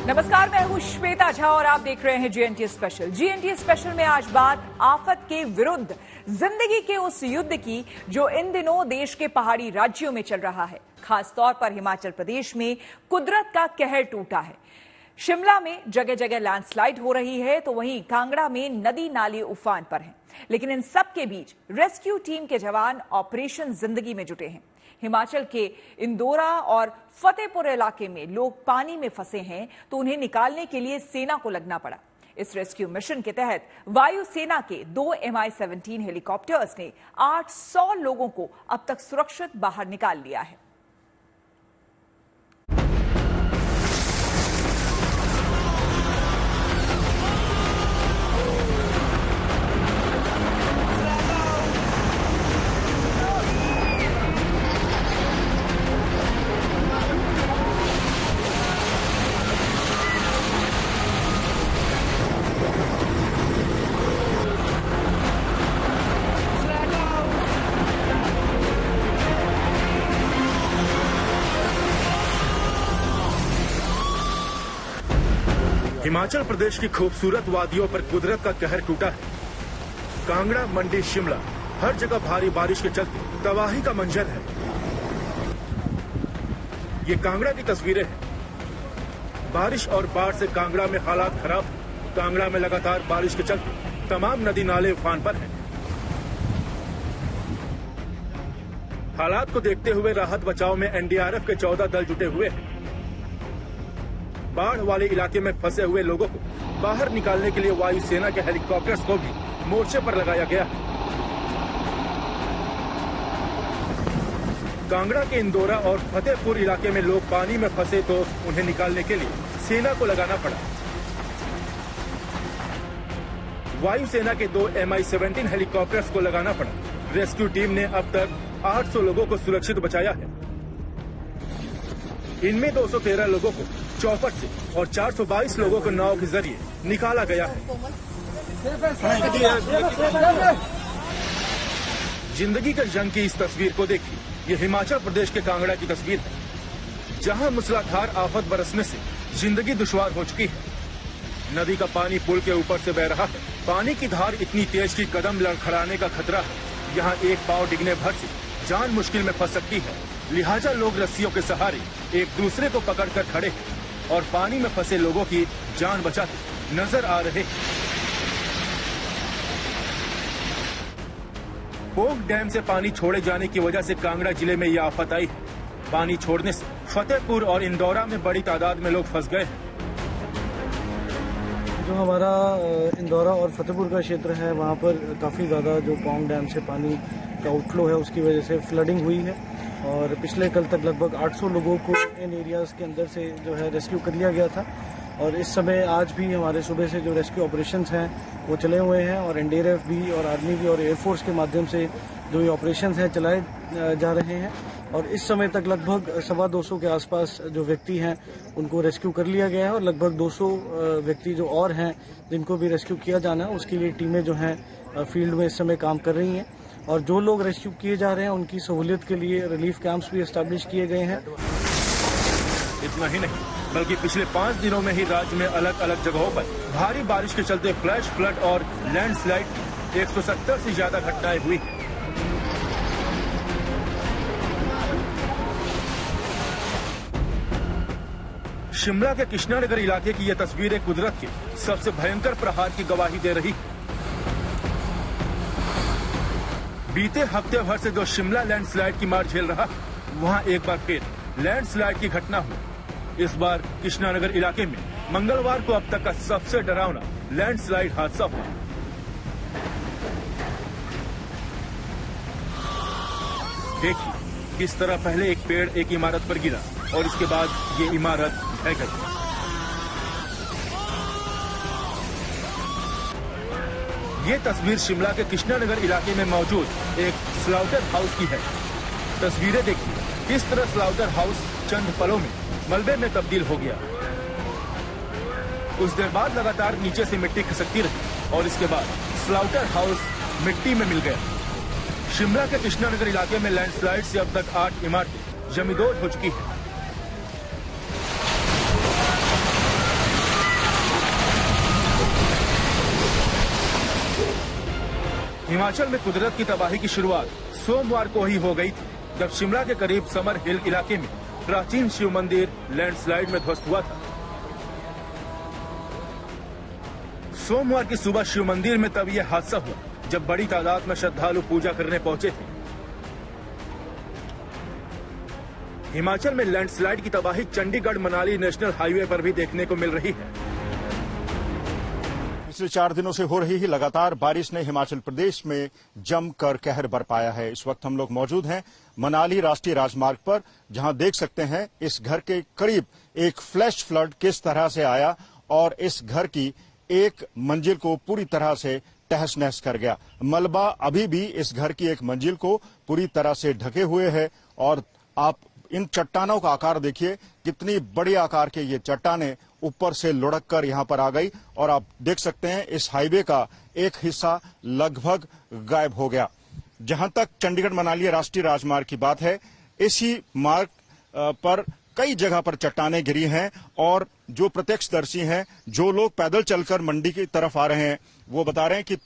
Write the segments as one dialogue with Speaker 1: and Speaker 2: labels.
Speaker 1: नमस्कार, मैं हूं श्वेता झा और आप देख रहे हैं जीएनटी स्पेशल। जीएनटी स्पेशल में आज बात आफत के विरुद्ध जिंदगी के उस युद्ध की जो इन दिनों देश के पहाड़ी राज्यों में चल रहा है। खासतौर पर हिमाचल प्रदेश में कुदरत का कहर टूटा है। शिमला में जगह जगह लैंडस्लाइड हो रही है, तो वहीं कांगड़ा में नदी नाले उफान पर हैं। लेकिन इन सब के बीच रेस्क्यू टीम के जवान ऑपरेशन जिंदगी में जुटे हैं। हिमाचल के इंदौरा और फतेहपुर इलाके में लोग पानी में फंसे हैं, तो उन्हें निकालने के लिए सेना को लगना पड़ा। इस रेस्क्यू मिशन के तहत वायुसेना के 2 MI-17 हेलीकॉप्टर्स ने 800 लोगों को अब तक सुरक्षित बाहर निकाल लिया है।
Speaker 2: हिमाचल प्रदेश की खूबसूरत वादियों पर कुदरत का कहर टूटा है। कांगड़ा, मंडी, शिमला, हर जगह भारी बारिश के चलते तबाही का मंजर है। ये कांगड़ा की तस्वीरें हैं। बारिश और बाढ़ से कांगड़ा में हालात खराब। कांगड़ा में लगातार बारिश के चलते तमाम नदी नाले उफान पर हैं। हालात को देखते हुए राहत बचाव में एनडीआरएफ के 14 दल जुटे हुए हैं। बाढ़ वाले इलाके में फंसे हुए लोगों को बाहर निकालने के लिए वायुसेना के हेलीकॉप्टर्स को भी मोर्चे पर लगाया गया है। कांगड़ा के इंदौरा और फतेहपुर इलाके में लोग पानी में फंसे, तो उन्हें निकालने के लिए सेना को लगाना पड़ा। वायुसेना के 2 MI-17 हेलीकॉप्टर्स को लगाना पड़ा। रेस्क्यू टीम ने अब तक 800 लोगों को सुरक्षित बचाया है। इनमें 213 लोगों को चौपट से और 422 लोगों को नाव के जरिए निकाला गया है। जिंदगी के जंग की इस तस्वीर को देखिए। ये हिमाचल प्रदेश के कांगड़ा की तस्वीर है, जहां मूसलाधार आफत बरसने से जिंदगी दुश्वार हो चुकी है। नदी का पानी पुल के ऊपर से बह रहा है। पानी की धार इतनी तेज कि कदम लड़खड़ाने का खतरा है। यहाँ एक पांव डिगने भर से जान मुश्किल में फंस सकती है। लिहाजा लोग रस्सियों के सहारे एक दूसरे को पकड़कर खड़े हैं और पानी में फंसे लोगों की जान बचाते नजर आ रहे हैं। पोंग डैम से पानी छोड़े जाने की वजह से कांगड़ा जिले में यह आफत आई है। पानी छोड़ने से फतेहपुर और इंदौरा में बड़ी तादाद में लोग फंस गए हैं।
Speaker 3: जो हमारा इंदौरा और फतेहपुर का क्षेत्र है, वहाँ पर काफ़ी ज़्यादा जो पोंग डैम से पानी का आउटफ्लो है, उसकी वजह से फ्लडिंग हुई है और पिछले कल तक लगभग 800 लोगों को इन एरियाज़ के अंदर से जो है रेस्क्यू कर लिया गया था। और इस समय आज भी हमारे सुबह से जो रेस्क्यू ऑपरेशंस हैं वो चले हुए हैं और एनडीआरएफ भी और आर्मी भी और एयरफोर्स के माध्यम से जो ये ऑपरेशंस हैं चलाए जा रहे हैं। और इस समय तक लगभग 225 के आसपास जो व्यक्ति हैं उनको रेस्क्यू कर लिया गया है और लगभग 200 व्यक्ति जो और हैं जिनको भी रेस्क्यू किया जाना है, उसके लिए टीमें जो हैं फील्ड में इस समय काम कर रही हैं। और जो लोग रेस्क्यू किए जा रहे हैं उनकी सहूलियत के लिए रिलीफ कैंप्स भी एस्टैब्लिश किए गए हैं।
Speaker 2: इतना ही नहीं, बल्कि पिछले 5 दिनों में ही राज्य में अलग अलग जगहों पर भारी बारिश के चलते फ्लैश फ्लड और लैंडस्लाइड 170 से ज्यादा घटनाएं हुई। शिमला के कृष्णानगर इलाके की यह तस्वीरें कुदरत के सबसे भयंकर प्रहार की गवाही दे रही है। बीते हफ्ते भर से जो शिमला लैंडस्लाइड की मार झेल रहा, वहां एक बार फिर लैंडस्लाइड की घटना हुई। इस बार कृष्णानगर इलाके में मंगलवार को अब तक का सबसे डरावना लैंडस्लाइड हादसा हुआ। देखिए किस तरह पहले एक पेड़ एक इमारत पर गिरा और इसके बाद ये इमारत ढह गई। ये तस्वीर शिमला के कृष्णानगर इलाके में मौजूद एक स्लाउटर हाउस की है। तस्वीरें देखिए किस तरह स्लाउटर हाउस चंद पलों में मलबे में तब्दील हो गया। कुछ देर बाद लगातार नीचे से मिट्टी खिसकती रही और इसके बाद स्लाउटर हाउस मिट्टी में मिल गया। शिमला के कृष्णानगर इलाके में लैंडस्लाइड से अब तक 8 इमारतें जमींदोज हो चुकी हैं। हिमाचल में कुदरत की तबाही की शुरुआत सोमवार को ही हो गई थी, जब शिमला के करीब समर हिल इलाके में प्राचीन शिव मंदिर लैंडस्लाइड में ध्वस्त हुआ था। सोमवार की सुबह शिव मंदिर में तब यह हादसा हुआ, जब बड़ी तादाद में श्रद्धालु पूजा करने पहुंचे थे। हिमाचल में लैंडस्लाइड की तबाही चंडीगढ़ मनाली नेशनल हाईवे पर भी देखने को मिल रही है।
Speaker 4: पिछले 4 दिनों से हो रही लगातार बारिश ने हिमाचल प्रदेश में जमकर कहर बरपाया है। इस वक्त हम लोग मौजूद हैं मनाली राष्ट्रीय राजमार्ग पर, जहां देख सकते हैं इस घर के करीब एक फ्लैश फ्लड किस तरह से आया और इस घर की एक मंजिल को पूरी तरह से तहस नहस कर गया। मलबा अभी भी इस घर की एक मंजिल को पूरी तरह से ढके हुए है और आप इन चट्टानों का आकार देखिए, कितनी बड़ी आकार के ये चट्टानें ऊपर से लुढ़क कर यहां पर आ गई और आप देख सकते हैं इस हाईवे का एक हिस्सा लगभग गायब हो गया। जहां तक चंडीगढ़ मनाली राष्ट्रीय राजमार्ग की बात है, इसी मार्ग पर कई जगह पर चट्टानें गिरी हैं और जो प्रत्यक्षदर्शी हैं, जो लोग पैदल चलकर मंडी की तरफ आ रहे हैं, वो बता रहे हैं कि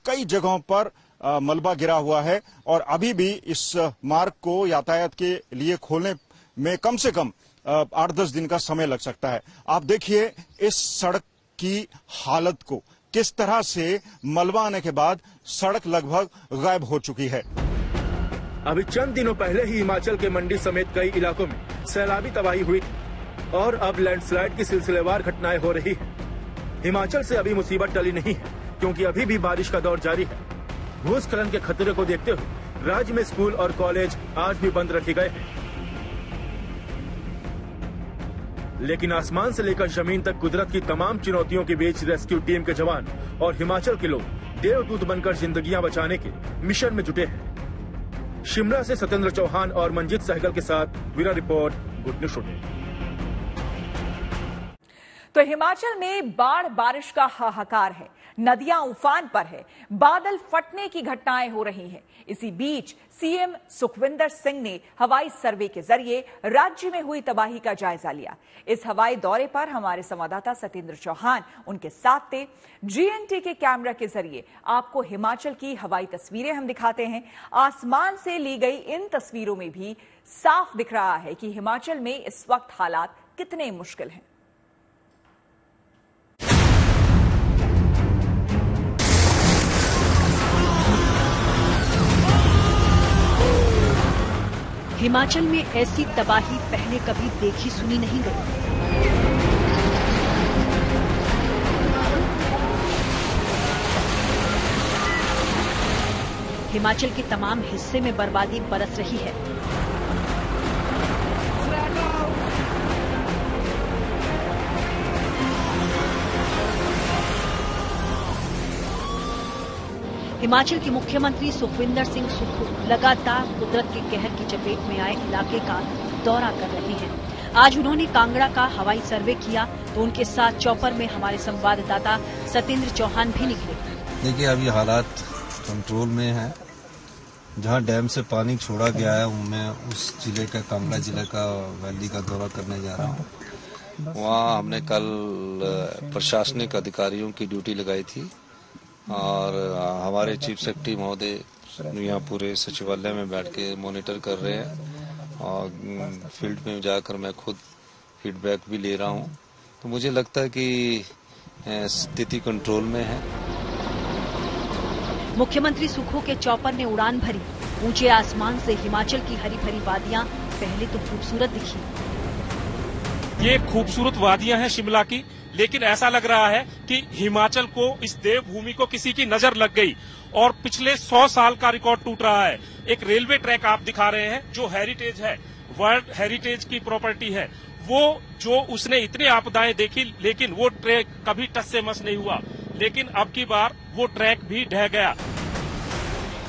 Speaker 4: कई जगहों पर मलबा गिरा हुआ है और अभी भी इस मार्ग को यातायात के लिए खोलने में कम से कम 8-10 दिन का समय लग सकता है। आप देखिए इस सड़क की हालत को, किस तरह से मलबा आने के बाद सड़क लगभग गायब हो चुकी है।
Speaker 2: अभी चंद दिनों पहले ही हिमाचल के मंडी समेत कई इलाकों में सैलाबी तबाही हुई थी और अब लैंडस्लाइड की सिलसिलेवार घटनाएं हो रही है। हिमाचल से अभी मुसीबत टली नहीं है, क्योंकि अभी भी बारिश का दौर जारी है। भूस्खलन के खतरे को देखते हुए राज्य में स्कूल और कॉलेज आज भी बंद रखे गए हैं। लेकिन आसमान से लेकर जमीन तक कुदरत की तमाम चुनौतियों के बीच रेस्क्यू टीम के जवान और हिमाचल के लोग देवदूत बनकर जिंदगियां बचाने के मिशन में जुटे हैं। शिमला से सत्येंद्र चौहान और मंजीत सहगल के साथ bureau report, good news today.
Speaker 1: तो हिमाचल में बाढ़ बारिश का हाहाकार है, नदियां उफान पर है, बादल फटने की घटनाएं हो रही हैं। इसी बीच सीएम सुखविंदर सिंह ने हवाई सर्वे के जरिए राज्य में हुई तबाही का जायजा लिया। इस हवाई दौरे पर हमारे संवाददाता सत्येंद्र चौहान उनके साथ थे। जीएनटी के कैमरा के जरिए आपको हिमाचल की हवाई तस्वीरें हम दिखाते हैं। आसमान से ली गई इन तस्वीरों में भी साफ दिख रहा है कि हिमाचल में इस वक्त हालात कितने मुश्किल हैं।
Speaker 5: हिमाचल में ऐसी तबाही पहले कभी देखी सुनी नहीं गई। हिमाचल के तमाम हिस्से में बर्बादी बरस रही है। हिमाचल के मुख्यमंत्री सुखविंदर सिंह सुक्खू लगातार कुदरत के कहर की चपेट में आए इलाके का दौरा कर रहे हैं। आज उन्होंने कांगड़ा का हवाई सर्वे किया तो उनके साथ चौपर में हमारे संवाददाता सत्येंद्र चौहान भी निकले।
Speaker 6: देखिए अभी हालात कंट्रोल में है। जहां डैम से पानी छोड़ा गया है मैं उस जिले का, कांगड़ा जिले का वैली का दौरा करने जा रहा हूं। वहां हमने कल प्रशासनिक अधिकारियों की ड्यूटी लगाई थी और हमारे चीफ सेक्रेटरी महोदय यहाँ पूरे सचिवालय में बैठ के मॉनिटर कर रहे हैं और फील्ड में जाकर मैं खुद फीडबैक भी ले रहा हूँ। तो मुझे लगता है कि स्थिति कंट्रोल में है।
Speaker 5: मुख्यमंत्री सुक्खू के चौपर ने उड़ान भरी। ऊंचे आसमान से हिमाचल की हरी भरी वादियां पहले तो खूबसूरत दिखी।
Speaker 7: ये खूबसूरत वादियां हैं शिमला की, लेकिन ऐसा लग रहा है कि हिमाचल को, इस देवभूमि को किसी की नजर लग गई और पिछले 100 साल का रिकॉर्ड टूट रहा है। एक रेलवे ट्रैक आप दिखा रहे हैं जो हेरिटेज है, वर्ल्ड हेरिटेज की प्रॉपर्टी है, वो जो उसने इतनी आपदाएं देखी लेकिन वो ट्रैक कभी टस से मस नहीं हुआ, लेकिन अब की बार वो ट्रैक भी ढह गया।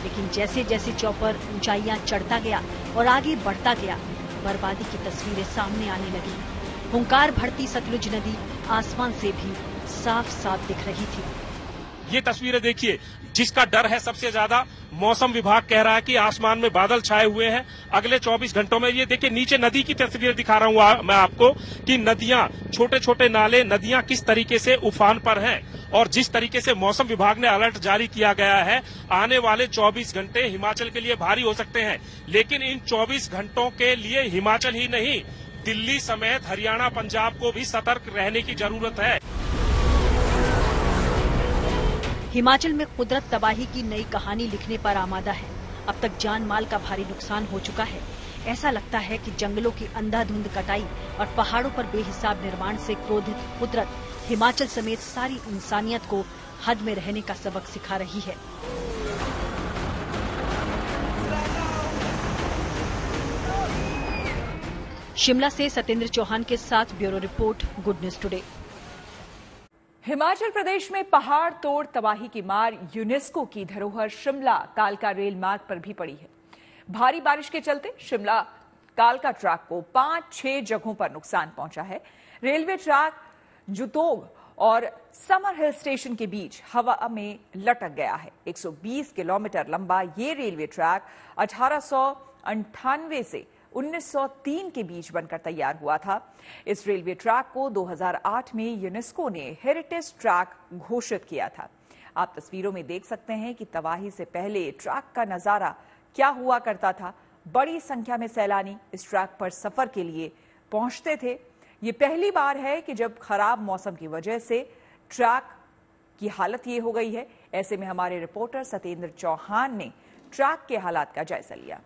Speaker 5: लेकिन जैसे जैसे चौपर ऊंचाइयां चढ़ता गया और आगे बढ़ता गया, बर्बादी की तस्वीरें सामने आने लगी। हुंकार भरती सतलुज नदी आसमान से भी साफ साफ दिख रही थी।
Speaker 7: ये तस्वीरें देखिए, जिसका डर है सबसे ज्यादा। मौसम विभाग कह रहा है कि आसमान में बादल छाए हुए हैं अगले 24 घंटों में। ये देखिए नीचे नदी की तस्वीर दिखा रहा हूं मैं आपको कि नदियां, छोटे छोटे नाले, नदियां किस तरीके से उफान पर हैं। और जिस तरीके से मौसम विभाग ने अलर्ट जारी किया गया है, आने वाले 24 घंटे हिमाचल के लिए भारी हो सकते हैं। लेकिन इन 24 घंटों के लिए हिमाचल ही नहीं, दिल्ली समेत हरियाणा, पंजाब को भी सतर्क रहने की जरूरत है।
Speaker 5: हिमाचल में कुदरत तबाही की नई कहानी लिखने पर आमादा है। अब तक जान माल का भारी नुकसान हो चुका है। ऐसा लगता है कि जंगलों की अंधाधुंध कटाई और पहाड़ों पर बेहिसाब निर्माण से क्रोधित कुदरत हिमाचल समेत सारी इंसानियत को हद में रहने का सबक सिखा रही है। शिमला से सत्येंद्र चौहान के साथ bureau report, good news today.
Speaker 1: Himachal Pradesh में पहाड़ तोड़ तबाही की मार यूनेस्को की धरोहर शिमला कालका रेल मार्ग पर भी पड़ी है। भारी बारिश के चलते शिमला कालका ट्रैक को 5-6 जगहों पर नुकसान पहुंचा है। रेलवे ट्रैक जुतोग और समर हिल स्टेशन के बीच हवा में लटक गया है। 120 किलोमीटर लंबा ये रेलवे ट्रैक 1898 से 1903 के बीच बनकर तैयार हुआ था। इस रेलवे ट्रैक को 2008 में यूनेस्को ने हेरिटेज ट्रैक घोषित किया था। आप तस्वीरों में देख सकते हैं कि तबाही से पहले ट्रैक का नजारा क्या हुआ करता था। बड़ी संख्या में सैलानी इस ट्रैक पर सफर के लिए पहुंचते थे। ये पहली बार है कि जब खराब मौसम की वजह से ट्रैक की हालत ये हो गई है। ऐसे में हमारे रिपोर्टर सत्येंद्र चौहान ने ट्रैक के हालात का जायजा लिया।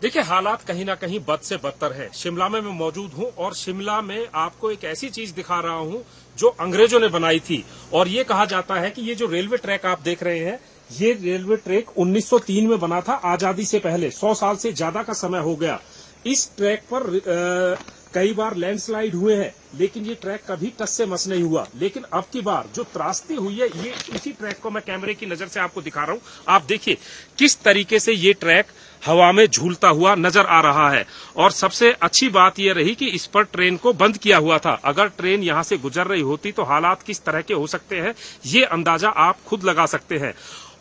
Speaker 7: देखिए, हालात कहीं ना कहीं बद से बदतर है। शिमला में मैं मौजूद हूं और शिमला में आपको एक ऐसी चीज दिखा रहा हूं जो अंग्रेजों ने बनाई थी। और ये कहा जाता है कि ये जो रेलवे ट्रैक आप देख रहे हैं, ये रेलवे ट्रैक 1903 में बना था, आजादी से पहले। 100 साल से ज्यादा का समय हो गया। इस ट्रैक पर कई बार लैंडस्लाइड हुए हैं, लेकिन ये ट्रैक कभी टस से मस नहीं हुआ। लेकिन अब की बार जो त्रासदी हुई है, ये इसी ट्रैक को मैं कैमरे की नजर से आपको दिखा रहा हूं। आप देखिए किस तरीके से ये ट्रैक हवा में झूलता हुआ नजर आ रहा है। और सबसे अच्छी बात यह रही कि इस पर ट्रेन को बंद किया हुआ था। अगर ट्रेन यहां से गुजर रही होती तो हालात किस तरह के हो सकते हैं, ये अंदाजा आप खुद लगा सकते हैं।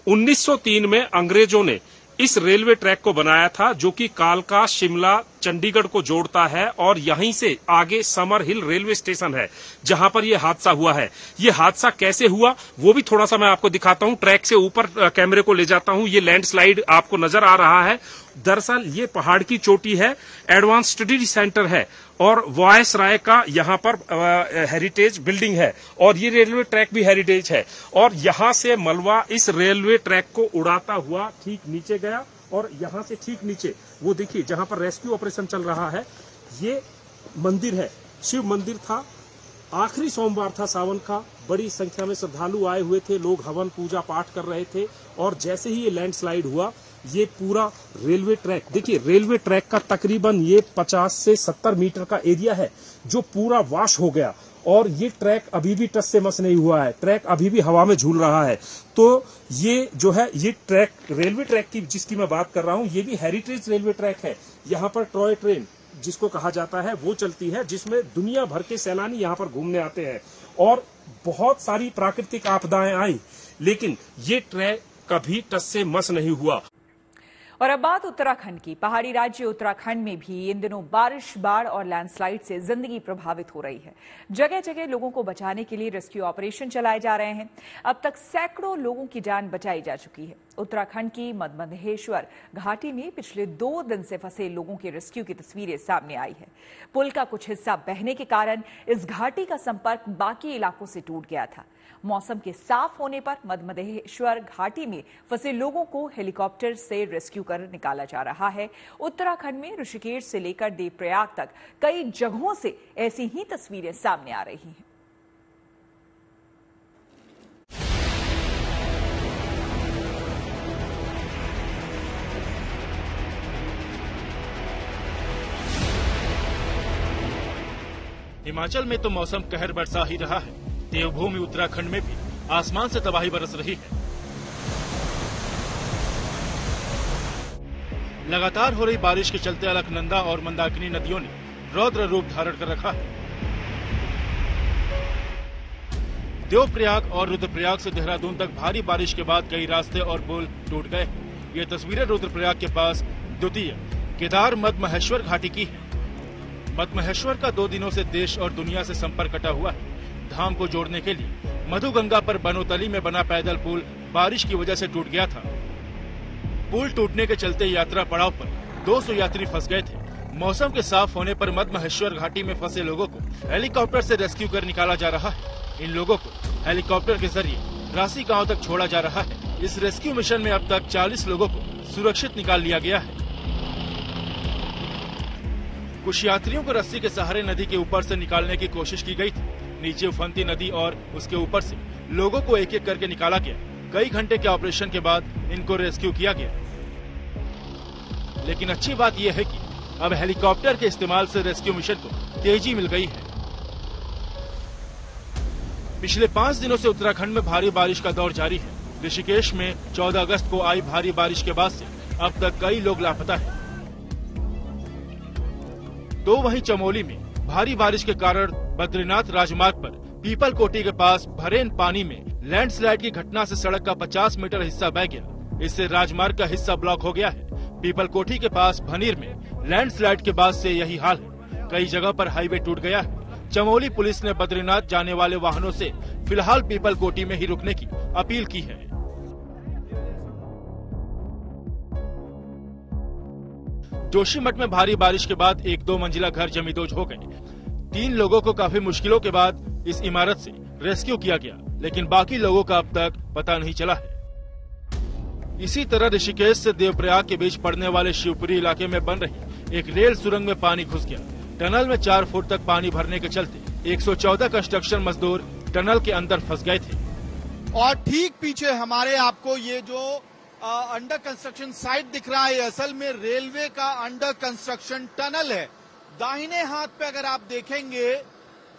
Speaker 7: 1903 में अंग्रेजों ने इस रेलवे ट्रैक को बनाया था, जो कि कालका, शिमला, चंडीगढ़ को जोड़ता है। और यहीं से आगे समर हिल रेलवे स्टेशन है, जहां पर यह हादसा हुआ है। ये हादसा कैसे हुआ वो भी थोड़ा सा मैं आपको दिखाता हूं। ट्रैक से ऊपर कैमरे को ले जाता हूं। ये लैंडस्लाइड आपको नजर आ रहा है। दरअसल ये पहाड़ की चोटी है, एडवांस स्टडी सेंटर है और वॉयस राय का यहाँ पर हेरिटेज बिल्डिंग है। और ये रेलवे ट्रैक भी हेरिटेज है। और यहाँ से मलबा इस रेलवे ट्रैक को उड़ाता हुआ ठीक नीचे गया। और यहाँ से ठीक नीचे वो देखिए जहाँ पर रेस्क्यू ऑपरेशन चल रहा है, ये मंदिर है, शिव मंदिर था। आखिरी सोमवार था सावन का। बड़ी संख्या में श्रद्धालु आए हुए थे, लोग हवन पूजा पाठ कर रहे थे। और जैसे ही ये लैंडस्लाइड हुआ, ये पूरा रेलवे ट्रैक, देखिए रेलवे ट्रैक का तकरीबन ये 50 से 70 मीटर का एरिया है जो पूरा वाश हो गया। और ये ट्रैक अभी भी टस से मस नहीं हुआ है, ट्रैक अभी भी हवा में झूल रहा है। तो ये जो है, ये ट्रैक, रेलवे ट्रैक की जिसकी मैं बात कर रहा हूं, ये भी हेरिटेज रेलवे ट्रैक है। यहाँ पर टॉय ट्रेन जिसको कहा जाता है वो चलती है, जिसमें दुनिया भर के सैलानी यहाँ पर घूमने आते हैं। और बहुत सारी प्राकृतिक आपदाएं आई, लेकिन ये ट्रैक कभी टस से मस नहीं हुआ।
Speaker 1: और अब बात उत्तराखंड की। पहाड़ी राज्य उत्तराखंड में भी इन दिनों बारिश, बाढ़ और लैंडस्लाइड से जिंदगी प्रभावित हो रही है। जगह जगह लोगों को बचाने के लिए रेस्क्यू ऑपरेशन चलाए जा रहे हैं। अब तक सैकड़ों लोगों की जान बचाई जा चुकी है। उत्तराखंड की मदमदहेश्वर घाटी में पिछले 2 दिन से फंसे लोगों के रेस्क्यू की तस्वीरें सामने आई है। पुल का कुछ हिस्सा बहने के कारण इस घाटी का संपर्क बाकी इलाकों से टूट गया था। मौसम के साफ होने पर मदमदहेश्वर घाटी में फंसे लोगों को हेलीकॉप्टर से रेस्क्यू कर निकाला जा रहा है। उत्तराखंड में ऋषिकेश से लेकर देवप्रयाग तक कई जगहों से ऐसी ही तस्वीरें सामने आ रही हैं।
Speaker 2: हिमाचल में तो मौसम कहर बरसा ही रहा है। देवभूमि उत्तराखंड में भी आसमान से तबाही बरस रही है। लगातार हो रही बारिश के चलते अलकनंदा और मंदाकिनी नदियों ने रौद्र रूप धारण कर रखा है। देवप्रयाग और रुद्रप्रयाग से देहरादून तक भारी बारिश के बाद कई रास्ते और पुल टूट गए। ये तस्वीरें रुद्रप्रयाग के पास द्वितीय केदार मद महेश्वर घाटी की है। मद महेश्वर का 2 दिनों से देश और दुनिया से संपर्क कटा हुआ है। धाम को जोड़ने के लिए मधुगंगा पर बनोतली में बना पैदल पुल बारिश की वजह से टूट गया था। पुल टूटने के चलते यात्रा पड़ाव पर 200 यात्री फंस गए थे। मौसम के साफ होने पर मद महेश्वर घाटी में फंसे लोगों को हेलीकॉप्टर से रेस्क्यू कर निकाला जा रहा है। इन लोगों को हेलीकॉप्टर के जरिए रासी गांव तक छोड़ा जा रहा है। इस रेस्क्यू मिशन में अब तक 40 लोगों को सुरक्षित निकाल लिया गया है। कुछ यात्रियों को रस्सी के सहारे नदी के ऊपर से निकालने की कोशिश की गई थी। नीचे उफनती नदी और उसके ऊपर से लोगों को एक एक करके निकाला गया। कई घंटे के ऑपरेशन के बाद इनको रेस्क्यू किया गया। लेकिन अच्छी बात यह है कि अब हेलीकॉप्टर के इस्तेमाल से रेस्क्यू मिशन को तेजी मिल गई है। पिछले 5 दिनों से उत्तराखंड में भारी बारिश का दौर जारी है। ऋषिकेश में 14 अगस्त को आई भारी बारिश के बाद से अब तक कई लोग लापता हैं। तो वहीं चमोली में भारी बारिश के कारण बद्रीनाथ राजमार्ग पर पीपल कोटी के पास भरेन पानी में लैंडस्लाइड की घटना से सड़क का 50 मीटर हिस्सा बह गया। इससे राजमार्ग का हिस्सा ब्लॉक हो गया है। पीपल कोठी के पास भनीर में लैंडस्लाइड के बाद से यही हाल है। कई जगह पर हाईवे टूट गया है। चमोली पुलिस ने बद्रीनाथ जाने वाले वाहनों से फिलहाल पीपल कोटी में ही रुकने की अपील की है। जोशीमठ में भारी बारिश के बाद 1-2 मंजिला घर जमींदोज हो गए। 3 लोगों को काफी मुश्किलों के बाद इस इमारत से रेस्क्यू किया गया, लेकिन बाकी लोगों का अब तक पता नहीं चला है। इसी तरह ऋषिकेश से देवप्रयाग के बीच पड़ने वाले शिवपुरी इलाके में बन रही एक रेल सुरंग में पानी घुस गया। टनल में 4 फुट तक पानी भरने के चलते 114 कंस्ट्रक्शन मजदूर टनल के अंदर फंस गए थे।
Speaker 8: और ठीक पीछे हमारे आपको ये जो अंडर कंस्ट्रक्शन साइट दिख रहा है, असल में रेलवे का अंडर कंस्ट्रक्शन टनल है। दाहिने हाथ पे अगर आप देखेंगे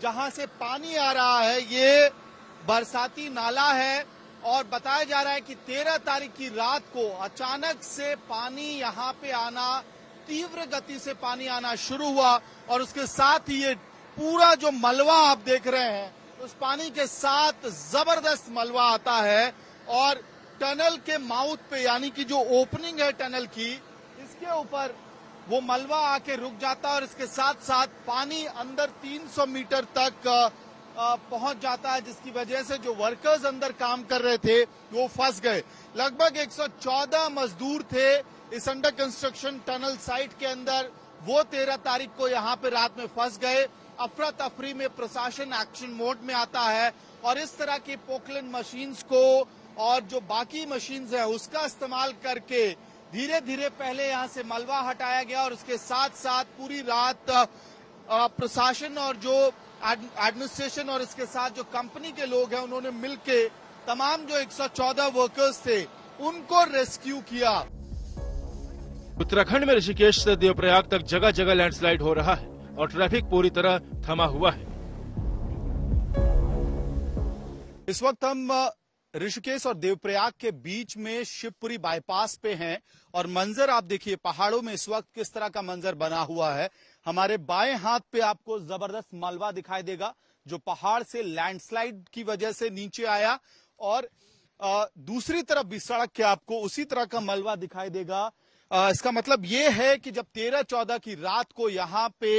Speaker 8: जहां से पानी आ रहा है, ये बरसाती नाला है और बताया जा रहा है कि 13 तारीख की रात को अचानक से पानी यहाँ पे आना, तीव्र गति से पानी आना शुरू हुआ और उसके साथ ही ये पूरा जो मलबा आप देख रहे हैं, उस पानी के साथ जबरदस्त मलबा आता है और टनल के माउथ पे, यानी कि जो ओपनिंग है टनल की, इसके ऊपर वो मलबा आके रुक जाता है और इसके साथ साथ पानी अंदर 300 मीटर तक पहुंच जाता है, जिसकी वजह से जो वर्कर्स अंदर काम कर रहे थे वो फंस गए। लगभग 114 मजदूर थे इस अंडर कंस्ट्रक्शन टनल साइट के अंदर। वो 13 तारीख को यहाँ पे रात में फंस गए। अफरा तफरी में प्रशासन एक्शन मोड में आता है और इस तरह की पोकलैंड मशीन्स को और जो बाकी मशीन्स है उसका इस्तेमाल करके धीरे धीरे पहले यहाँ से मलबा हटाया गया और उसके साथ साथ पूरी रात प्रशासन और जो एडमिनिस्ट्रेशन और इसके साथ जो कंपनी के लोग हैं उन्होंने मिलके तमाम जो 114 वर्कर्स थे उनको रेस्क्यू किया।
Speaker 2: उत्तराखंड में ऋषिकेश से देवप्रयाग तक जगह जगह लैंडस्लाइड हो रहा है और ट्रैफिक पूरी तरह थमा हुआ है।
Speaker 8: इस वक्त हम ऋषिकेश और देवप्रयाग के बीच में शिवपुरी बाईपास पे हैं और मंजर आप देखिए पहाड़ों में इस वक्त किस तरह का मंजर बना हुआ है। हमारे बाएं हाथ पे आपको जबरदस्त मलबा दिखाई देगा जो पहाड़ से लैंडस्लाइड की वजह से नीचे आया और दूसरी तरफ भी सड़क के आपको उसी तरह का मलबा दिखाई देगा। इसका मतलब ये है कि जब 13-14 की रात को यहाँ पे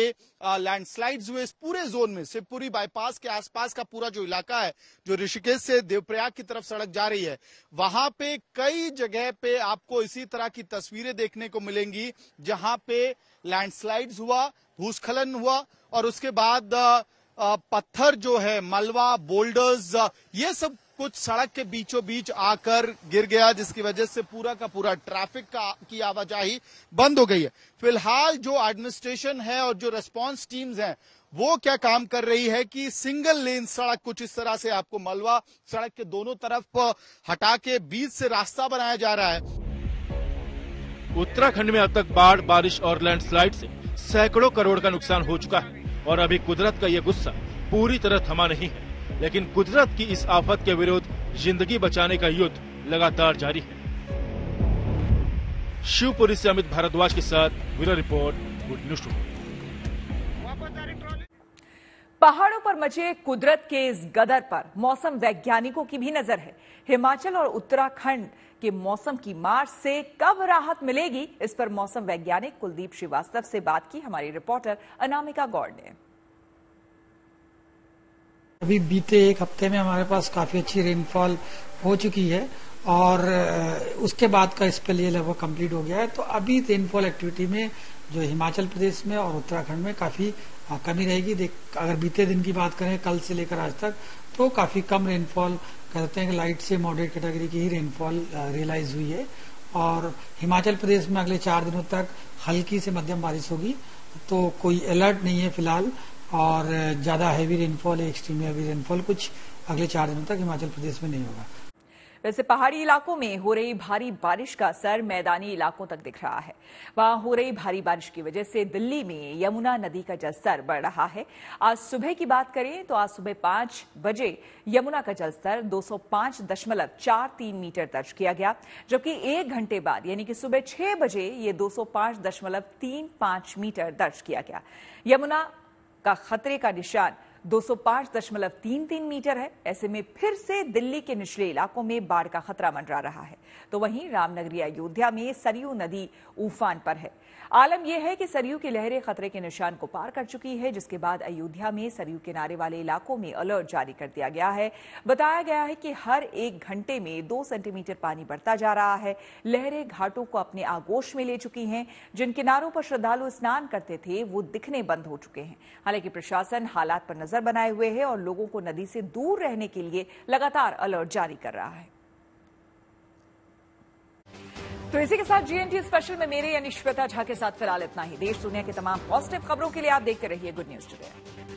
Speaker 8: लैंडस्लाइड्स हुए इस पूरे जोन में, शिवपुरी बाईपास के आसपास का पूरा जो इलाका है जो ऋषिकेश से देवप्रयाग की तरफ सड़क जा रही है, वहां पे कई जगह पे आपको इसी तरह की तस्वीरें देखने को मिलेंगी जहां पे लैंडस्लाइड्स हुआ, भूस्खलन हुआ और उसके बाद पत्थर जो है, मलबा, बोल्डर्स, ये सब कुछ सड़क के बीचों बीच आकर गिर गया, जिसकी वजह से पूरा का पूरा ट्रैफिक की आवाजाही बंद हो गई है। फिलहाल जो एडमिनिस्ट्रेशन है और जो रेस्पॉन्स टीम्स हैं वो क्या काम कर रही है कि सिंगल लेन सड़क कुछ इस तरह से आपको मलबा सड़क के दोनों तरफ हटा के बीच से रास्ता बनाया जा रहा है।
Speaker 2: उत्तराखंड में अब तक बाढ़, बारिश और लैंडस्लाइड से सैकड़ों करोड़ का नुकसान हो चुका है और अभी कुदरत का ये गुस्सा पूरी तरह थमा नहीं है, लेकिन कुदरत की इस आफत के विरुद्ध जिंदगी बचाने का युद्ध लगातार जारी है। शिवपुरी से अमित भारद्वाज के साथ ब्यूरो रिपोर्ट, गुड न्यूज।
Speaker 1: पहाड़ों पर मचे कुदरत के इस गदर पर मौसम वैज्ञानिकों की भी नजर है। हिमाचल और उत्तराखंड के मौसम की मार से कब राहत मिलेगी, इस पर मौसम वैज्ञानिक कुलदीप श्रीवास्तव से बात की हमारी रिपोर्टर अनामिका गौड़ ने।
Speaker 9: अभी बीते एक हफ्ते में हमारे पास काफी अच्छी रेनफॉल हो चुकी है और उसके बाद का स्पेल ये लगभग कंप्लीट हो गया है। तो अभी रेनफॉल एक्टिविटी में जो हिमाचल प्रदेश में और उत्तराखंड में काफी कमी रहेगी। अगर बीते दिन की बात करें कल से लेकर आज तक, तो काफी कम रेनफॉल कहते हैं कि लाइट से मॉडरेट कैटेगरी की ही रेनफॉल रियलाइज हुई है। और हिमाचल प्रदेश में अगले 4 दिनों तक हल्की से मध्यम बारिश होगी। तो कोई अलर्ट नहीं है फिलहाल और ज्यादा हैवी रेनफॉल है, एक्सट्रीम हैवी रेनफॉल कुछ अगले 4 दिनों तक हिमाचल प्रदेश में नहीं होगा।
Speaker 1: वैसे पहाड़ी इलाकों में हो रही भारी बारिश का असर मैदानी इलाकों तक दिख रहा है। वहां हो रही भारी बारिश की वजह से दिल्ली में यमुना नदी का जलस्तर बढ़ रहा है। आज सुबह की बात करें तो आज सुबह 5 बजे यमुना का जलस्तर 205.43 मीटर दर्ज किया गया, जबकि 1 घंटे बाद यानी कि सुबह 6 बजे ये 205.35 मीटर दर्ज किया गया। यमुना का खतरे का निशान 205.33 मीटर है। ऐसे में फिर से दिल्ली के निचले इलाकों में बाढ़ का खतरा मंडरा रहा है। तो वहीं रामनगरी अयोध्या में सरयू नदी उफान पर है। आलम यह है कि सरयू की लहरें खतरे के निशान को पार कर चुकी है, जिसके बाद अयोध्या में सरयू किनारे वाले इलाकों में अलर्ट जारी कर दिया गया है। बताया गया है कि हर 1 घंटे में 2 सेंटीमीटर पानी बढ़ता जा रहा है। लहरें घाटों को अपने आगोश में ले चुकी हैं। जिन किनारों पर श्रद्धालु स्नान करते थे वो दिखने बंद हो चुके हैं। हालांकि प्रशासन हालात पर नजर बनाए हुए है और लोगों को नदी से दूर रहने के लिए लगातार अलर्ट जारी कर रहा है। तो इसी के साथ जीएनटी स्पेशल में मेरे यानी श्वेता झा के साथ फिलहाल इतना ही। देश दुनिया की तमाम पॉजिटिव खबरों के लिए आप देखते रहिए गुड न्यूज टुडे।